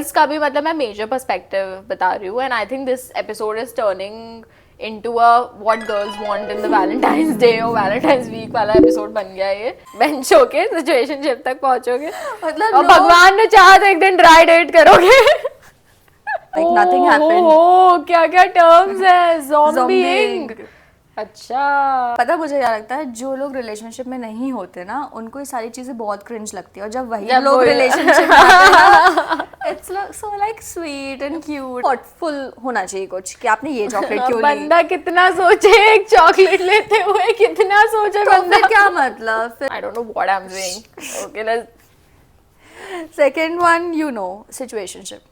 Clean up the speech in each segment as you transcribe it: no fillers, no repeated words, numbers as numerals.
का भी मतलब मैं मेजर पर्सपेक्टिव बता रही हूँ, and I think this episode is turning into a what girls want in the Valentine's Day और Valentine's Week वाला एपिसोड बन गया ये। बेंच होके सिचुएशनशिप तक पहुंचोगे, मतलब और भगवान ने चाहा तो एक दिन ड्राई डेट करोगे। like nothing happened. ओह क्या क्या टर्म्स है, ज़ॉम्बीइंग। Zombieing. अच्छा पता मुझे क्या लगता है, जो लोग रिलेशनशिप में नहीं होते ना उनको ये सारी चीजें बहुत क्रिंज लगती है, और जब वही लोग रिलेशनशिप में आते हैं ना it's so like sweet and cute. Thoughtful होना चाहिए कुछ कि आपने ये चॉकलेट क्यों ली। बंदा कितना सोचे एक चॉकलेट लेते हुए, कितना सोचे तो बंदा। फिर क्या मतलब फिर। I don't know what I'm doing. Okay, let's second one, you know, situationship.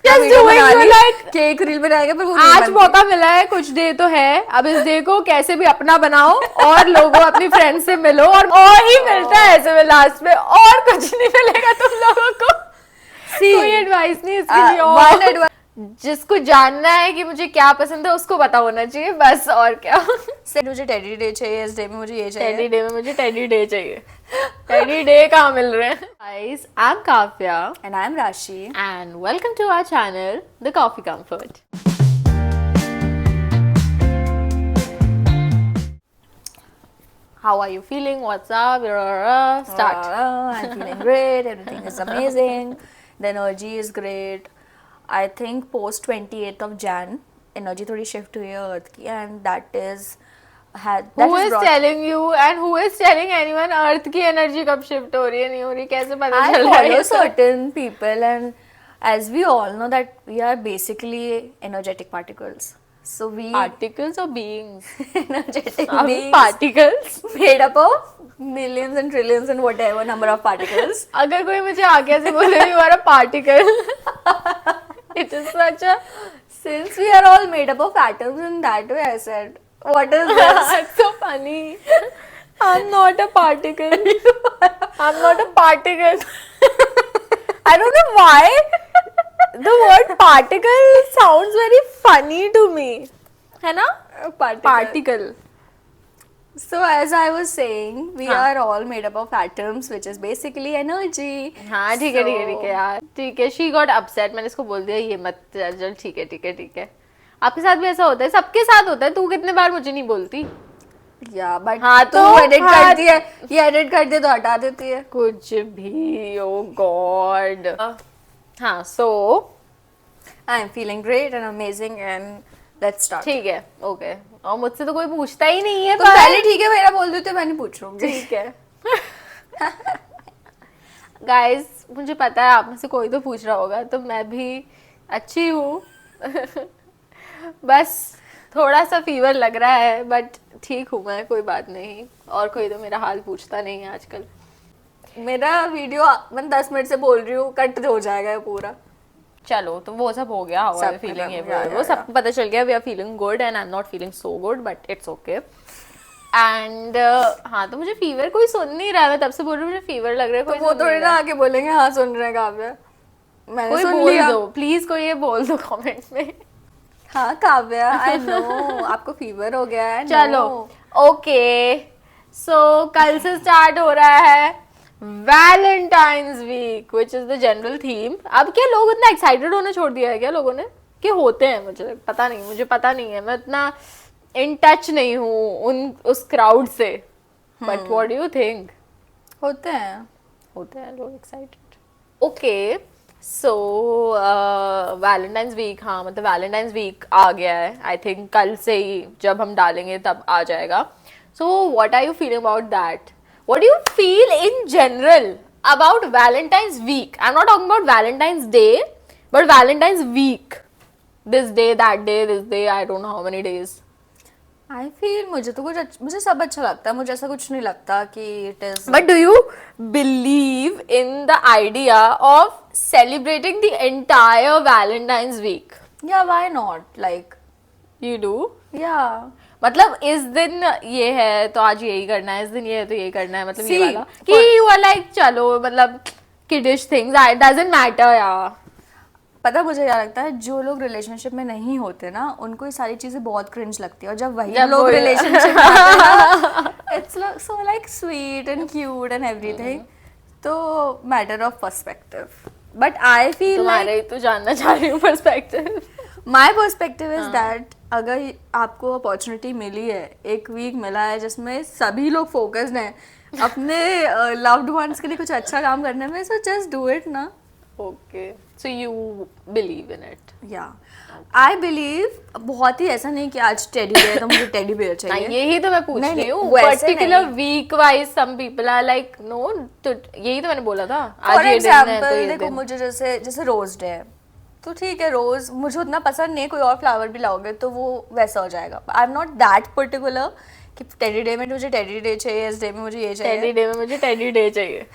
just doing it like cake reel बनाएगा पर वो आज मौका मिला है, कुछ डे तो है, अब इस डे को कैसे भी अपना बनाओ और लोगों अपनी फ्रेंड से मिलो, और ही मिलता है ऐसे में लास्ट में, और कुछ नहीं मिलेगा तुम लोगों को। कोई एडवाइस नहीं इसके लिए, और जिसको जानना है कि मुझे क्या पसंद है उसको पता होना चाहिए बस, और क्या। मुझे टेडी डे चाहिए, इस डे में मुझे ये चाहिए, टेडी डे में मुझे टेडी डे चाहिए। टेडी डे कहाँ मिल रहे हैं? Guys, I'm Kavya and I'm Rashi and welcome to our channel, The Coffee Comfort. How are you feeling? What's up? Start. I'm feeling great. Everything is amazing. The energy is great. I think post 28th of Jan, energy थोड़ी shift हुई है Earth की, and that is who is telling you and who is telling anyone Earth की energy कब shift हो रही है नहीं हो रही, कैसे पता चल रहा है? I follow certain people, and as we all know that we are basically energetic particles. So we particles or beings? energetic beings particles made up of millions and trillions and whatever number of particles. अगर कोई मुझे आगे से बोले you are a particle, it is such a, since we are all made up of atoms in that way, I said, what is this? it's so funny. I'm not a particle. I'm not a particle. I don't know why the word particle sounds very funny to me. है ना? Particle. So as I was saying, we are all made up of atoms, which is basically energy. हाँ ठीक है ठीक है ठीक है यार, ठीक है। She got upset, मैंने इसको बोल दिया ये मत चल, ठीक है ठीक है ठीक है। आपके साथ भी ऐसा होता है, सबके साथ होता है, तू कितने बार मुझे नहीं बोलती? या बट हाँ तू एडिट करती है, ये एडिट कर दे तो हटा देती है कुछ भी। Oh God. हाँ so I am feeling great and amazing and let's start. ठीक है ओके, और मुझसे तो कोई पूछता ही नहीं है। तो पहले ठीक है मेरा बोल देते, मैं नहीं पूछ रही। ठीक है गाइस, मुझे पता है आप में से कोई तो पूछ रहा होगा, तो मैं भी अच्छी हूँ बस थोड़ा सा फीवर लग रहा है, बट ठीक हूँ मैं, कोई बात नहीं। और कोई तो मेरा हाल पूछता नहीं है आजकल। मेरा वीडियो मैं 10 मिनट से बोल रही हूँ, कट हो जाएगा पूरा। चलो तो वो सब हो गया, हाउ आई फीलिंग है वो सब पता चल गया। We are feeling good and I am not feeling so good, but it's okay. And हाँ, तो मुझे फीवर कोई सुन नहीं रहा है, मैं तब से बोल रही हूँ मुझे फीवर लग रहा है। कोई वो थोड़ी ना आके बोलेंगे हाँ सुन रहे हैं काव्या, मैंने कोई सुन बोल लिया। दो प्लीज, कोई ये बोल दो कमेंट्स में। हाँ काव्या, आई नो आपको फीवर हो गया है। चलो ओके, सो कल से स्टार्ट हो रहा है valentine's week, which is the general theme. अब क्या लोग इतना एक्साइटेड होना छोड़ दिया है क्या लोगों ने, कि होते हैं? मुझे पता नहीं है, मैं इतना इन टच नहीं हूँ उस क्राउड से, but what do you think? होते हैं लोग excited. Okay so valentine's week, हाँ मतलब वैलेंटाइंस वीक आ गया है, आई थिंक कल से ही जब हम डालेंगे तब आ जाएगा। So what are you feeling about that? What do you feel in general about Valentine's week? I'm not talking about Valentine's Day, but Valentine's week. This day, that day, this day, I don't know how many days. I feel मुझे सब अच्छा लगता है, मुझे ऐसा कुछ नहीं लगता कि it is. But do you believe in the idea of celebrating the entire Valentine's week? Yeah, why not? Like, You do? yeah. मतलब इस दिन ये है तो आज यही करना है, इस दिन ये है तो यही करना है, मतलब ये See, वाला कि यू आर लाइक चलो मतलब kiddish things, it doesn't matter यार। पता मुझे क्या लगता है, जो लोग रिलेशनशिप में नहीं होते ना उनको ये सारी चीजें बहुत क्रिंज लगती है, और जब वही लोग रिलेशनशिप में आते हैं ना it's so like sweet and cute and everything. तो matter of perspective, but I feel तुम्हारे ही तो जानना चाह रही हूँ perspective. My perspective is that अगर आपको अपॉर्चुनिटी मिली है, एक वीक मिला है जिसमें सभी लोग फोकस्ड हैं अपने लव्ड वंस के लिए कुछ अच्छा काम करने में, सो जस्ट डू इट ना। Okay, so you believe in it? या आई बिलीव, बहुत ही ऐसा नहीं कि आज टेडी बेयर तो मुझे टेडी बेयर चाहिए। यही तो मैं पूछ नहीं, रही हूँ, वैसे पर्टिकुलर नहीं। Week wise some people are like no, तो यही तो मैंने बोला था। फॉर आज ये दिन है तो एग्जाम्पल ये देखो, दिन। मुझे जैसे जैसे रोज डे है तो ठीक है, रोज मुझे उतना पसंद नहीं, कोई और फ्लावर भी लाओगे तो वो वैसा हो जाएगा। आई एम नॉट दैट पर्टिकुलर कि टेडी डे में मुझे टेडी डे चाहिए, इस डे में मुझे ये चाहिए। टेडी डे में मुझे टेडी डे चाहिए।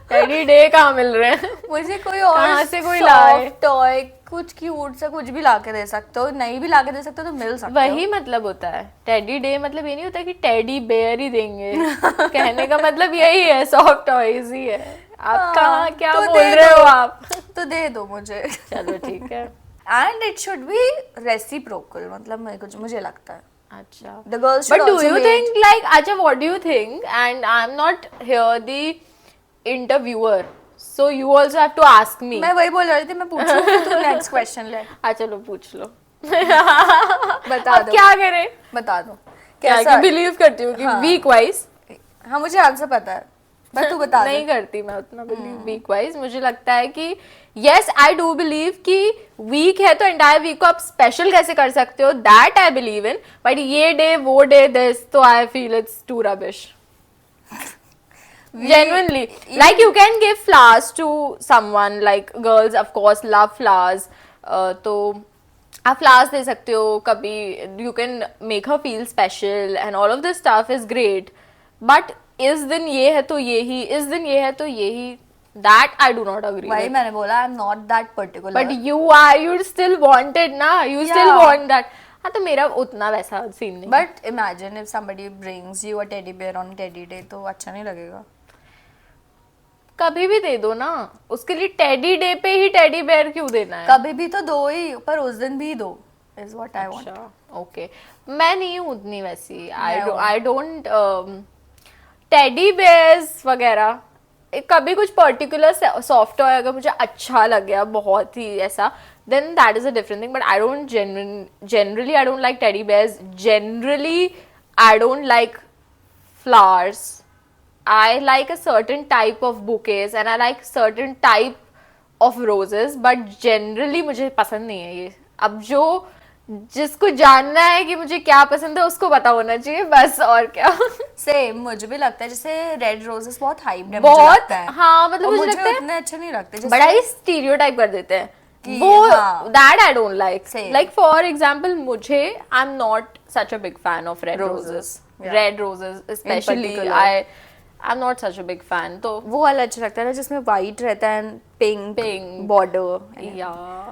टेडी डे कहाँ मिल रहे हैं? मुझे कोई और कहाँ से कोई लाए? टॉय, कुछ क्यूट सा कुछ भी ला के दे सकते हो, नहीं भी ला के दे सकते हो तो मिल सकते हो। वही मतलब होता है टेडी डे, मतलब ये नहीं होता कि टेडी बेयर ही देंगे। कहने का मतलब यही है, सॉफ्ट टॉयज ही है। आप कहाँ क्या तो बोल दे रहे हो दो। आप? तो दे दो मुझे। चलो ठीक है। And it should be reciprocal, मतलब मुझे लगता है अच्छा, the girls should but do also you make- think like, अच्छा, what do you think? And I'm not here the interviewer, so you also have to ask me. मैं वही बोल रही थी, मैं पूछूं फिर तू नेक्स्ट क्वेश्चन ले। चलो पूछ लो। बता अब दो, क्या करें? बता दो क्या कैसा कि बिलीव करती हूँ कि हाँ। Week wise? हाँ मुझे आंसर पता है, बस तू बता नहीं दे। करती मैं उतना बिलीव वीक वाइज। मुझे लगता है कि यस, आई डू बिलीव कि वीक है तो एंटायर वीक को आप स्पेशल कैसे कर सकते हो, that I believe in. But ये डे वो डे दिस, तो I feel it's too rubbish. Genuinely, like you can give flowers to someone, like girls of course love flowers, तो आप flowers दे सकते हो कभी, you can make her feel special and all of this stuff is great, but इस दिन ये है तो ये ही, इस दिन ये है तो ये ही, that I do not agree वही with. मैंने बोला, आई am not that particular. But you still want it ना, you still Yeah. want that. हाँ तो मेरा उतना वैसा सीन नहीं। But imagine if somebody brings you a teddy bear on teddy day, तो अच्छा नहीं लगेगा? कभी भी दे दो ना, उसके लिए टेडी डे पे ही टेडी बेयर क्यों देना है? कभी भी तो दो ही, पर उस दिन भी दो, is what I want. Okay, मैं नहीं हूँ उतनी वैसी। मैं आई डोंट टेडी बेयर्स वगैरह। कभी कुछ पर्टिकुलर सॉफ्ट टॉय अगर मुझे अच्छा लग गया बहुत ही ऐसा, then that is a different thing, but I don't generally I don't like teddy bears. Generally I don't like flowers. I like a certain type of bouquets and I like certain type of roses, but generally मुझे पसंद नहीं है ये। अब जो जिसको जानना है कि मुझे क्या पसंद है उसको पता होना चाहिए बस, और क्या। सेम मुझे भी लगता है, जैसे रेड रोजेस बहुत हाइप है, बहुत, मुझे लगता है। हाँ, मतलब और मुझे लगता है उतने अच्छे नहीं लगते, जैसे बड़ा ही स्टीरियोटाइप कर देते हैं कि वो, हाँ। That I don't like. Same. Like for example, मुझे I am not such a big fan of red Roses, roses, yeah. Red roses specially. particular. I am not such a big fan. तो वो वाला अच्छा लगता है ना जिसमें white रहता है एंड पिंक Pink. बॉर्डर। या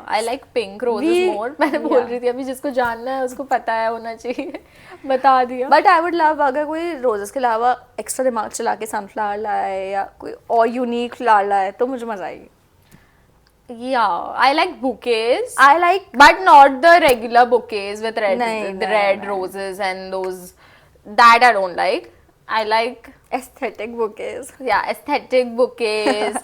I like pink roses We- मोर। मैंने बोल yeah. रही थी अभी, जिसको जानना है उसको पता है होना चाहिए। बता दिया। बट आई वुड लव अगर कोई रोजेस के अलावा एक्स्ट्रा दिमाग चला के सनफ्लावर लाए या कोई और यूनिक फ्लावर लाए तो मुझे मजा आएगी। Yeah, I like bouquets. I like But not the regular bouquets with red, नहीं, the नहीं, red नहीं. roses and those. That I don't like. I like, aesthetic bouquets. yeah, aesthetic bouquets.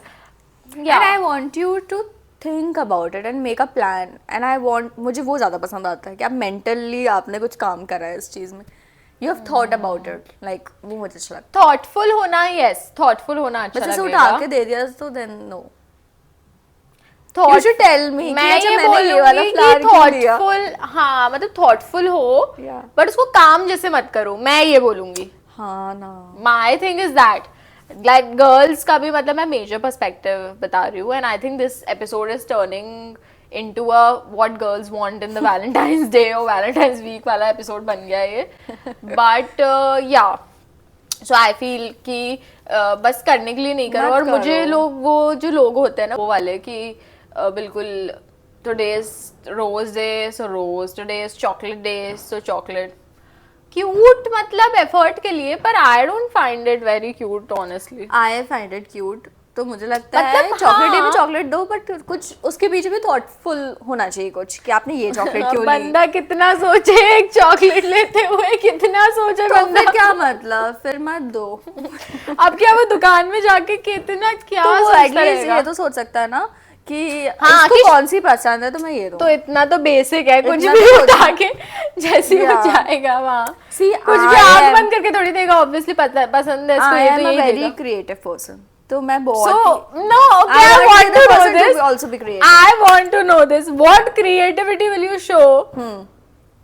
And Yeah. I want you to think about it and make a plan, and I want, मुझे वो ज़्यादा पसंद आता है कि आप mentally आपने कुछ काम करा है इस चीज़ में, you have thought about it, like वो मुझे अच्छा लगता Thoughtful होना, yes. Thoughtful होना है। अच्छा बस ऐसे लगेगा. उठा के दे दिया तो then no. Thought- You should tell me कि मैं अच्छा ये मैंने ये वाला बोलूंगी flower कि क्यों लिया? thoughtful, हाँ, मतलब thoughtful हो, Yeah. but उसको काम जैसे मत करो, मैं ये बोलूंगी। हाँ ना। My thing is that, like girls का भी मतलब मैं major perspective बता रही हूँ, and I think this episode is turning into a what girls want in the Valentine's Day or Valentine's Week वाला episode बन गया ये, but yeah, so I feel कि बस करने के लिए नहीं करो। मत और मुझे करो। लोग, वो जो लोग होते हैं ना वो वाले कि बिल्कुल today's rose day so rose, today's chocolate day so chocolate, cute मतलब एफर्ट के लिए, पर I don't find it very cute honestly. I find it cute तो मुझे लगता है मतलब चॉकलेट हाँ। में चॉकलेट दो, बट कुछ उसके पीछे भी थॉटफुल होना चाहिए कुछ, कि आपने ये चॉकलेट क्यों ली। बंदा कितना सोचे एक चॉकलेट लेते हुए, कितना सोचे तो बंदा। फिर क्या मतलब, फिर मत दो। अब क्या वो दुकान में जाके कितना क्या तो वो सोचता एटलीस्ट रहेगा। ये तो सोच सकता है ना कि हाँ, इसको कि कौन सी पसंद है तो मैं ये दूँ। तो इतना तो बेसिक है, कुछ इतना भी तो उठा के जैसे ही वो Yeah. जाएगा वहाँ, See, कुछ भी I आंख am- बंद करके थोड़ी देगा, ऑब्वियसली पसंद है इसको, I ये तो am a यही very देगा। creative person. तो मैं बहुत So no, okay, I I want want the to know person to this. also be creative. I want to know this. What creativity will you show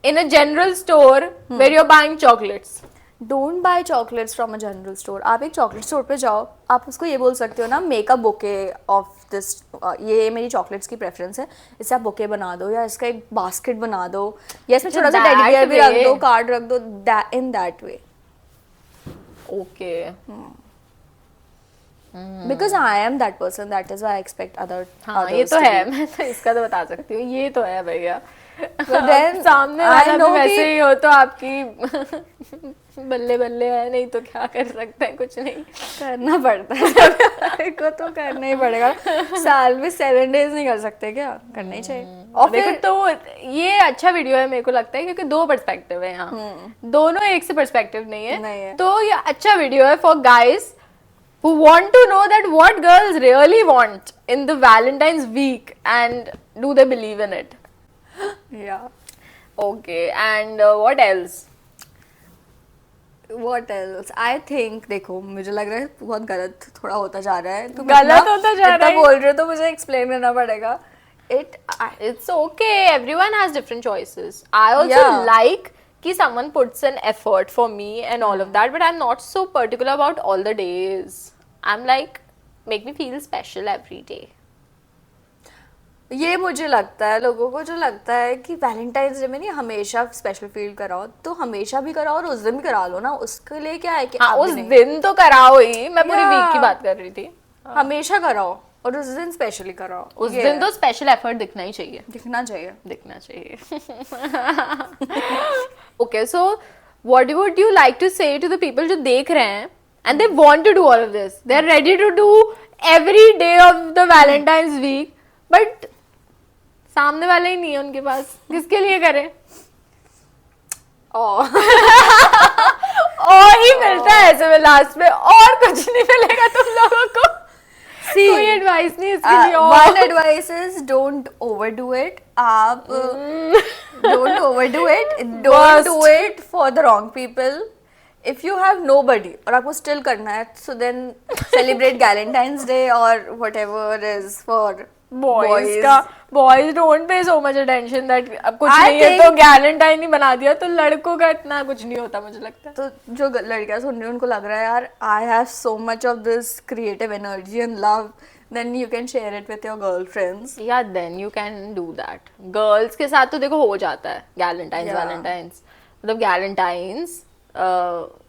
in a general store where you're buying chocolates? Don't buy chocolates from a general store. आप एक chocolate store पे जाओ, आप उसको ये बोल सकते हो ना, make a bouquet of this, ये मेरी चॉकलेट्स की प्रेफरेंस है, इससे आप बुके बना दो, या इसका एक बास्केट बना दो, या इसमें छोटा सा That टेडी बियर भी रख way. दो, कार्ड रख दो, in that way, Okay. Because I am that person, that is why I expect other. हाँ ये तो है, मैं तो इसका तो बता सकती हूँ, ये तो है भैया। then सामने I वाला भी know वैसे कि- ही हो तो आपकी बल्ले बल्ले है, नहीं तो क्या कर सकते हैं, कुछ नहीं। करना पड़ता है मेरे को, तो करना ही पड़ेगा। साल में 7 days नहीं कर सकते क्या, करना ही चाहिए। और देखो फिर तो ये अच्छा वीडियो है मेरे को लगता है, क्योंकि दो पर्सपेक्टिव है यहाँ, दोनों एक से पर्सपेक्टिव नहीं नहीं है, है। तो ये अच्छा वीडियो है for guys who want to know that what girls really want in the Valentine's week and do they believe in it. या Okay, and what else? What else? I think, देखो मुझे लग रहा है बहुत गलत थोड़ा होता जा रहा है, तुम गलत इतना- होता जा रहा इतना है। बोल रहे हो तो मुझे एक्सप्लेन करना पड़ेगा। It's okay, everyone has different choices. I also Yeah. like कि someone puts an effort for me and all of that, but I'm not so particular about all the days. I'm like, make me feel special every day. ये मुझे लगता है, लोगों को जो लगता है कि वैलेंटाइंस डे में नहीं हमेशा स्पेशल फील कराओ, तो हमेशा भी कराओ और उस दिन भी करा लो ना, उसके लिए क्या है कि हाँ, आप उस भी नहीं। दिन तो कराओ ही, मैं पूरी वीक की Yeah. बात कर रही थी। हमेशा कराओ और उस दिन स्पेशली कराओ, उस ये दिन है। तो स्पेशल एफर्ट दिखना ही चाहिए, दिखना चाहिए। दिखना चाहिए। Okay, so what would you like to say to the people जो देख रहे हैं and they want to do all of this, they are ready to do every day of the Valentine's week, but सामने वाला ही नहीं है उनके पास, किसके लिए करें? और ही मिलता है ऐसे में लास्ट में, और कुछ नहीं मिलेगा तुम लोगों को। See, कोई एडवाइस नहीं इसके लिए और। one advice is don't overdo it. आप don't overdo it. Don't Worst. do it for the wrong people. If you have nobody और आपको still करना है, so then celebrate Valentine's Day or whatever is for boys का, boys don't pay so much attention that अब कुछ I नहीं है think- तो गैलेंटाइन ही बना दिया, तो लड़कों का इतना कुछ नहीं होता मुझे लगता है। तो जो लड़कियां सुन रही हैं उनको लग रहा है यार I have so much of this creative energy and love, then you can share it with your girlfriends. या then you can do that. Girls के साथ तो देखो हो जाता है गैलेंटाइंस, Yeah. वैलेंटाइंस मतलब गैलेंटाइंस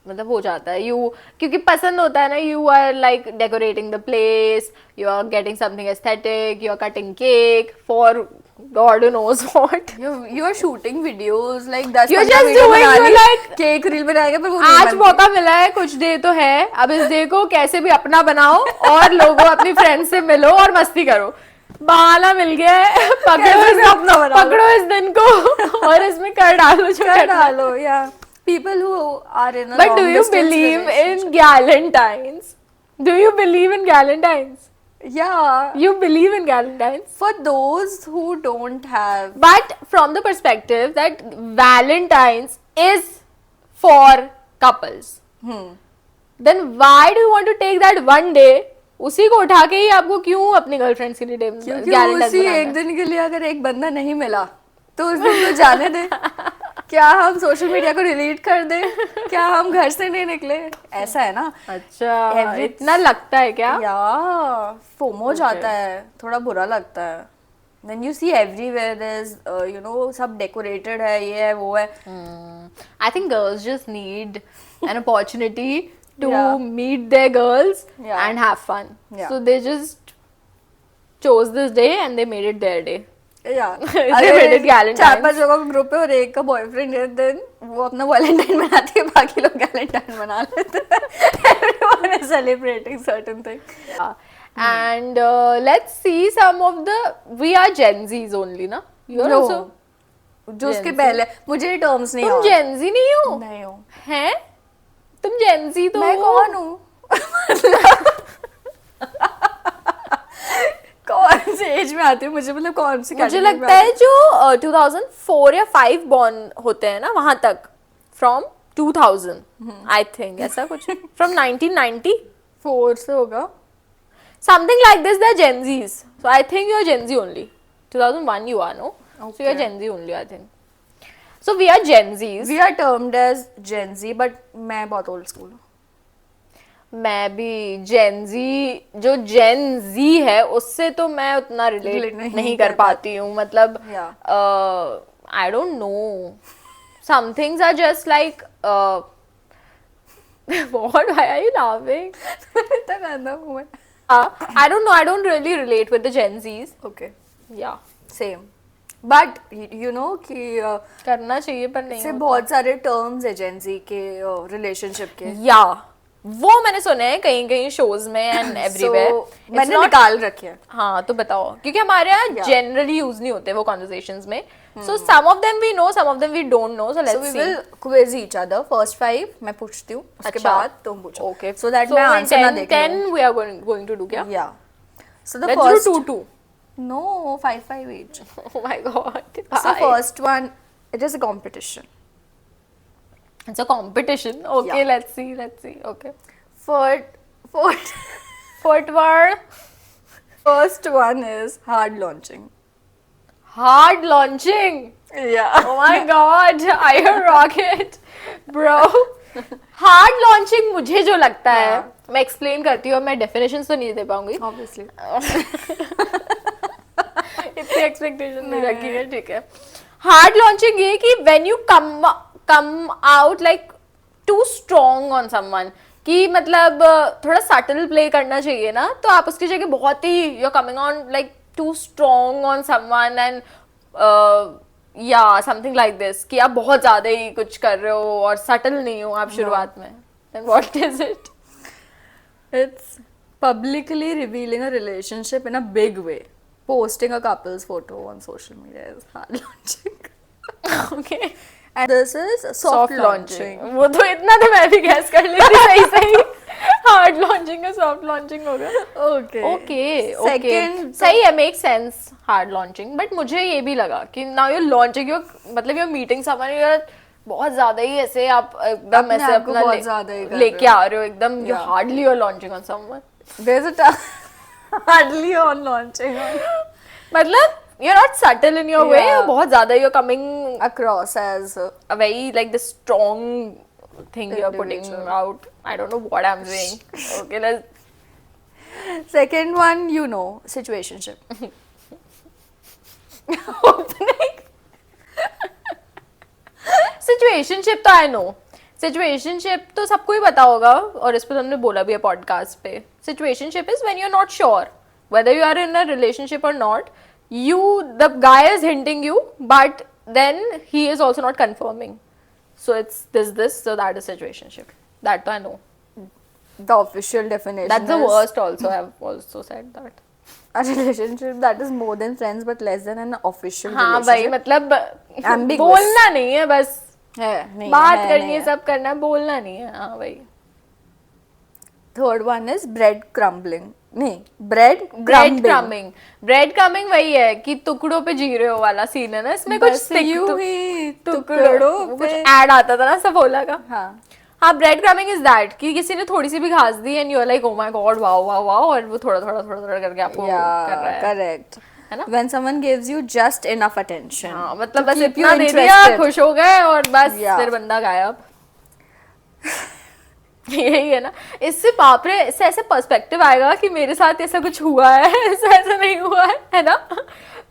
मतलब हो जाता है, यू क्योंकि पसंद होता है ना, you are like decorating the place, you are getting something aesthetic, you are cutting cake for God knows what. You are shooting videos like 10 You're 15 just video doing बना you ली, like- केक रील बनाएगा पर वो नहीं आज बनती। मौका मिला है, कुछ डे तो है, अब इस डे को कैसे भी अपना बनाओ और लोगों अपनी फ्रेंड से मिलो और मस्ती करो। बहाना मिल गया है, कैसे भी अपना बना लो। पकड़ो इस दिन को और इसमें कर डालो जो कर करना है। डालो या people who are in a But long do you distance believe relationship. in Galentines? Do you believe in Galentines? Yeah, You believe in Galentines? for those who don't have, But from the perspective that Valentine's is for couples, then why do you want to take that one day? उसी को उठा के ही आपको क्यों अपनी girlfriends के लिए क्योंकि Galentine's उसी बनाना एक है? दिन के लिए अगर एक बंदा नहीं मिला तो उस दिन तो जाने दे। क्या हम सोशल मीडिया को डिलीट कर दें? क्या हम घर से नहीं निकले? ऐसा है ना। अच्छा, Every- इतना लगता है क्या? या फोमो जाता है, थोड़ा बुरा लगता है। Then you see everywhere there's you know सब decorated है, ये है वो है। I think girls just need an opportunity to Yeah. meet their girls Yeah. and have fun. Yeah. So they just chose this day and they made it their day. या They अगर made it Galentine's. 4-5 लोगों का group है और एक का boyfriend है, then वो अपना वैलेंटाइन मनाती है, बाकी लोग गैलेंटाइन मना लेते हैं। Everyone is celebrating certain thing. And let's see some of the, we are Gen Zs only ना, you are No. also, जो उसके पहले मुझे टर्म्स नहीं तुम आते। Gen Z नहीं हो? नहीं हो। हैं? तुम Gen Z तो मैं हो। कौन हूँ? कौन से एज में आती हूँ मुझे, मतलब कौन सी मुझे category में लगता है जो 2004 या 5 बॉर्न होते हैं ना वहां तक, फ्रॉम 2000 आई थिंक, ऐसा कुछ फ्रॉम 1990 4 से होगा। something like this, they're Gen Zs, so I think you're Gen Z only. 2001 you are, no? So you're Okay. Gen Z only, I think. So we are Gen Zs. We are termed as Gen Z, but मैं बहुत old school हूँ। मैं भी Gen Z, जो Gen Z है उससे तो मैं उतना Relate रिलेट नहीं नहीं कर कर पाती हूँ, मतलब Yeah. I don't know, some things are just like what, why are you laughing? इतना गंदा हूँ मैं। I don't know, I don't really relate with the Gen Zs. Okay, Yeah, same. But you know कि करना चाहिए पर नहीं से होता। बहुत सारे टर्म्स है Gen Z के रिलेशनशिप के। या वो मैंने सुने हैं कहीं कहीं शोज में एंड एवरीवेयर। So, मैंने निकाल रखे हैं। हाँ तो बताओ, क्योंकि हमारे यहाँ Yeah. जनरली यूज नहीं होते वो कॉन्वर्सेशंस में, so some of them we know, some of them we don't know, so So let's we see. will quiz each other. First 5 मैं पूछती हूँ, उसके अच्छा। बाद तुम पूछो। ओके, So that मैं आंसर ना देख 10 लूँ। we are going to do क्या? Yeah. So the Let's first. do 2-2. No, 5 each. Oh my god. So Bye. first one, it is a competition. It's a competition. Okay, Yeah. let's see. Okay. Foot. Footwear. First one is hard launching. Hard launching. Yeah. Oh my god, Iron Rocket, bro. Hard launching मुझे जो लगता है, मैं explain करती हूँ, मैं definition तो नहीं दे पाऊंगी, Obviously. इतनी एक्सपेक्टेशन नहीं रखी है, ठीक है। हार्ड लॉन्चिंग ये कि when you come out like too strong on someone, कि मतलब थोड़ा सटल प्ले करना चाहिए ना, तो आप उसकी जगह बहुत ही you are coming on like too strong on someone and या समथिंग लाइक दिस, कि आप बहुत ज्यादा ही कुछ कर रहे हो और सटल नहीं हो आप शुरुआत में, then what is it? It's publicly revealing a relationship in a big way. Posting a couple's photo on social media is hard launching. Okay. And this is soft launching. वो तो इतना तो मैं भी गैस कर लेती सही हार्ड लॉन्चिंग का सॉफ्ट लॉन्चिंग होगा। Okay. ओके Second, सही है, make sense hard launching, but मुझे ये भी लगा कि नाउ यू लॉन्चिंग, यू मतलब यू मीटिंग समवन, यू बहुत ज्यादा ही ऐसे आप एकदम अपने ऐसे आप को अपना बहुत ज्यादा ही कर लेके रहे हो। आ रहे हो एकदम, you Yeah. Hardly you are launching on someone, There's a hardly on launching मतलब you're not subtle in your way, Yeah. बहुत ज्यादा you're coming across as a very like the strong thing you're putting Individual. out. I don't know what I'm saying. Okay, let's. second one, you know, situationship. Situationship तो I know. Situationship तो सबको ही पता होगा, और इस पर हमने बोला भी है पॉडकास्ट पे. Situationship is when you're not sure whether you are in a relationship or not. The guy is hinting you, but then he is also not confirming. So it's this, so that is situationship. That I know. The official definition. That's the is worst also. I've also said that. A relationship that is more than friends but less than an official हाँ भाई, relationship. मतलब Ambiguous. बोलना नहीं है, बस है, नहीं, बात है, करनी नहीं है, सब करना है, बोलना नहीं है. हाँ भाई. Third one is bread crumbling. नहीं, bread ब्रेड crumbing. क्रमिंग वही है कि टुकड़ों पे जी रहे हो वाला सीन है ना, इसमें कुछ बस यूं ही टुकड़ों टुकड़ों कुछ पे. ऐड आता था ना सफोला का. हाँ. हाँ, ब्रेड क्रमिंग इज दैट कि किसी ने थोड़ी सी भी घास दी and you are like oh my god wow wow wow, और वो थोड़ा करके आपको कर रहा Yeah, है. correct. है ना? When someone gives you just enough attention. हाँ, मतलब to बस keep you इतना दे दिया, interested. खुश हो गए और बस Yeah. फिर बंदा गायब. यही है ना, इससे बाप रे, इससे ऐसे पर्सपेक्टिव आएगा कि मेरे साथ ऐसा कुछ हुआ है, ऐसा नहीं हुआ है ना.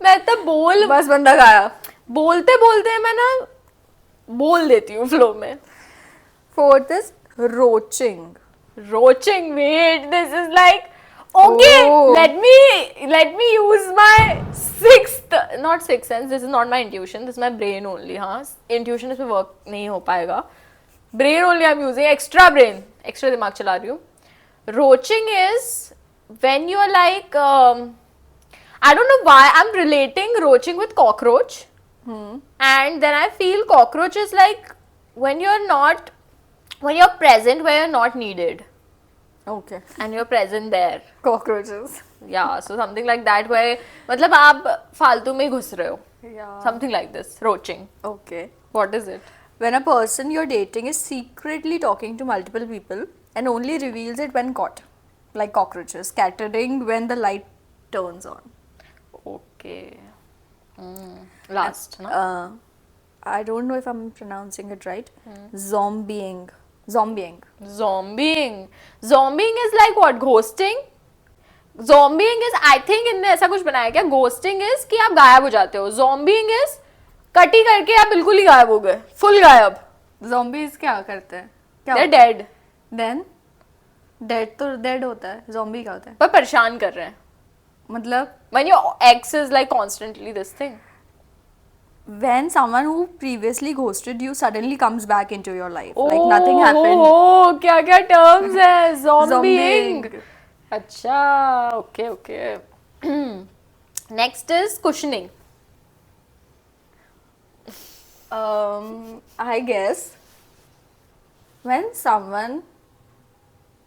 मैं तब बस बंदा गायब. बोलते मैं ना बोल देती हूँ फ्लो में. Fourth is roaching. Roaching, wait, this is like okay, Oh. let me use my not sixth sense, this is not my intuition, this is my brain only. हाँ, intuition इसमें work नहीं हो पाएगा. Brain only I'm using, extra brain, extra दिमाग चला रही हूँ. Roaching is when you're like, I don't know why I'm relating roaching with cockroach. And then I feel cockroach is like when you're present where you're not needed Okay. and you're present there. Cockroaches. Yeah, so something like that where मतलब आप फालतू में घुस रहे हो. Yeah. Something like this, roaching. Okay. What is it? When a person you're dating is secretly talking to multiple people and only reveals it when caught, like cockroaches, scattering when the light turns on. Okay. Last, no? I don't know if I'm pronouncing it right. Zombieing. Zombieing. Zombieing. Zombieing is like what? Ghosting? Zombieing is, I think इनने ऐसा कुछ बनाया क्या? Ghosting is कि आप गायब हो जाते हो. Zombieing is कटी करके आप बिल्कुल ही गायब हो गए. Full गायब. Zombies क्या करते हैं? क्या They're होता है? dead. Then? Dead तो dead होता है. Zombie क्या होता है? पर परेशान कर रहे हैं. मतलब When your ex is like constantly this thing. when someone who previously ghosted you suddenly comes back into your life, like nothing happened. Oh, क्या क्या terms है? Zombieing. Zombieing. अच्छा, okay. Next is cushioning. I guess when someone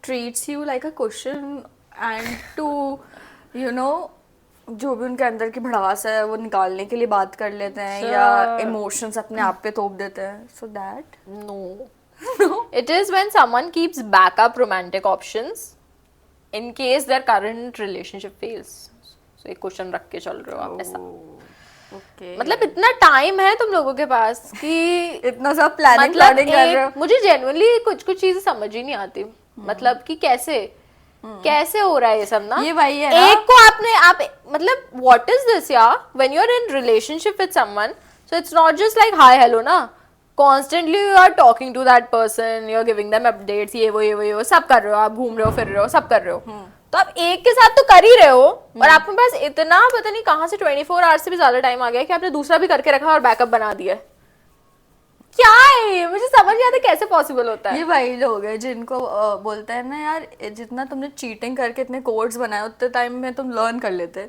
treats you like a cushion and to, you know, जो भी उनके अंदर की भड़ास है वो निकालने के लिए बात कर लेते हैं या इमोशंस अपने आप पे थोप देते हैं, so that No. It is when someone keeps backup romantic options in case their current relationship fails. So एक क्वेश्चन रख के चल रहे हो आप ऐसा. okay. मतलब इतना टाइम है तुम लोगों के पास कि इतना सब प्लानिंग कर रहे हो. मुझे जेन्युइनली कुछ चीजें समझ ही नहीं आती. मतलब कि कैसे हो रहा है ये सब ना. ये वही है ना. एक को आप मतलब व्हाट इज दिस यार. When you are in relationship with someone, so it's not just like hi hello ना. Constantly you are talking to that person, you are giving them updates, ये वो सब कर रहे हो, आप घूम रहे हो, फिर रहे हो, सब कर रहे हो. तो आप एक के साथ तो कर ही रहे हो और आपके पास इतना पता नहीं कहाँ से 24 आवर्स से भी ज्यादा टाइम आ गया कि आपने दूसरा भी करके रखा और बैकअप बना दिया. क्या है मुझे समझ नहीं आता कैसे पॉसिबल होता है. ये वही लोग हैं जिनको बोलते हैं ना यार, जितना तुमने चीटिंग करके इतने कोड्स बनाए उतने टाइम में तुम लर्न कर लेते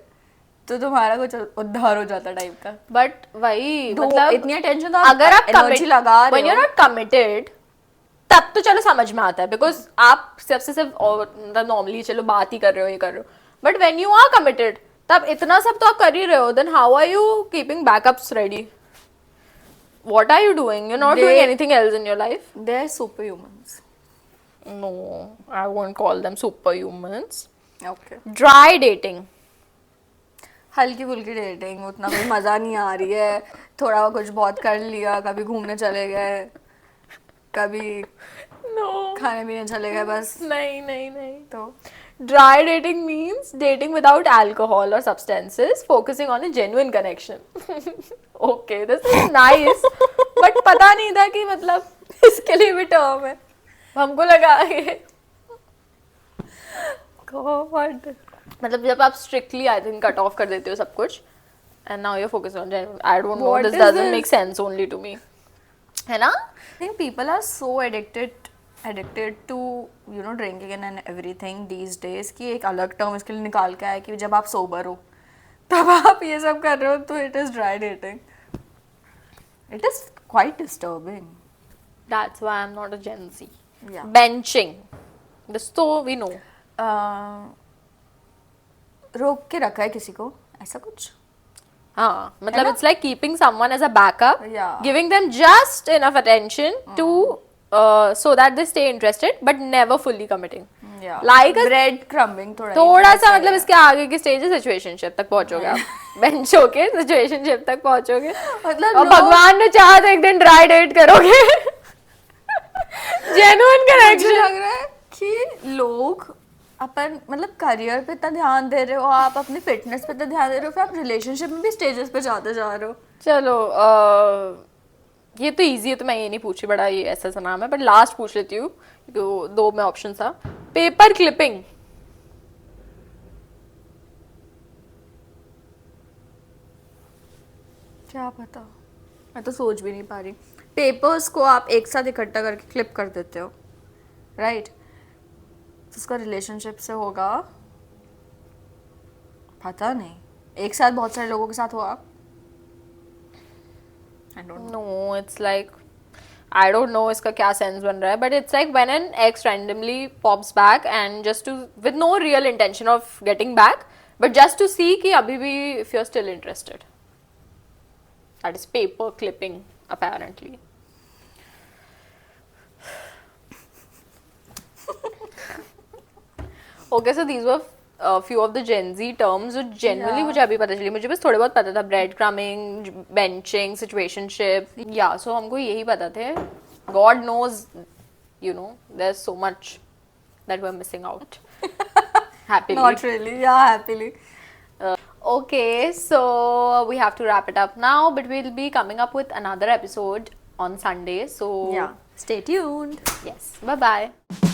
तो तुम्हारा कुछ उद्धार हो जाता टाइप का. बट वही मतलब इतनी टेंशन तो अगर आप एनर्जी लगा रहे when you're not committed तब तो चलो समझ में आता है बिकॉज आप सबसे सिर्फ मतलब नॉर्मली चलो बात ही कर रहे हो, ये कर रहे हो. But when you are committed तब इतना सब तो आप कर ही रहे हो. Then how are you keeping backups ready? What are you doing? You're not doing anything else in your life. They're superhumans. No, I won't call them superhumans. Okay. Dry dating. हल्की फुल्की डेटिंग, उतना कोई मजा नहीं आ रही है. थोड़ा कुछ बहुत कर लिया, कभी घूमने चले गए, कभी No. खाने पीने चले गए, बस. नहीं. तो Dry dating means dating without alcohol or substances, focusing on a genuine connection. Okay, this is nice. But पता नहीं था कि मतलब इसके लिए भी टर्म है. हमको लगा ये God. मतलब जब आप strictly I think cut off कर देते हो सब कुछ and now you're focusing on genuine. I don't know. What This is doesn't this? make sense only to me. है ना? I think people are so addicted to drinking and everything these days कि एक अलग term इसके लिए निकाल के आया कि जब आप सोबर हो तब आप ये सब कर रहे हो, तो it is dry dating. It is quite disturbing. That's why I'm not a Gen Z. Yeah. Benching. This तो we know. रोक के रखा है किसी को, ऐसा कुछ. हाँ मतलब it's like keeping someone as a backup, Yeah. giving them just enough attention to so that they stay interested but never fully committing. Yeah. Like a bread crumbing थोड़ा सा मतलब इसके आगे की स्टेज है सिचुएशनशिप तक पहुंचोगे आप. बेंच होके सिचुएशनशिप तक पहुंचोगे मतलब और भगवान ने चाहा तो एक दिन ड्राई डेट करोगे. जेन्युइन मुझे कनेक्शन. लग रहा है कि लोग अपन मतलब करियर पे इतना ध्यान दे रहे हो, आप अपने फिटनेस पे इतना ध्यान दे रहे हो, फिर आप रिलेशनशिप में भी स्टेजेस पे जाते जा रहे हो. चलो ये तो इजी है तो मैं ये नहीं पूछी, बड़ा ये ऐसा सा नाम है. बट लास्ट पूछ लेती हूँ, दो में ऑप्शन था. Paper clipping. क्या पता, मैं तो सोच भी नहीं पा रही. पेपर्स को आप एक साथ इकट्ठा करके क्लिप कर देते हो, राइट? उसका रिलेशनशिप से होगा पता नहीं, एक साथ बहुत सारे लोगों के साथ हुआ? I don't know. No, it's like I don't know इसका क्या sense बन रहा है, but it's like when an ex randomly pops back and just to with no real intention of getting back, but just to see कि अभी भी if you're still interested. That is paper clipping apparently. Okay, so these were a few of the Gen Z terms जो genuinely Yeah. मुझे अभी पता चली. मुझे बस थोड़े बहुत पता था, bread crumbing, benching, situationship. Yeah, so हमको यही पता थे. God knows, you know, there's so much that we're missing out. Happily. Not really, yeah, happily. Okay, so we have to wrap it up now, but we'll be coming up with another episode on Sunday. So Yeah, stay tuned. yes, bye bye.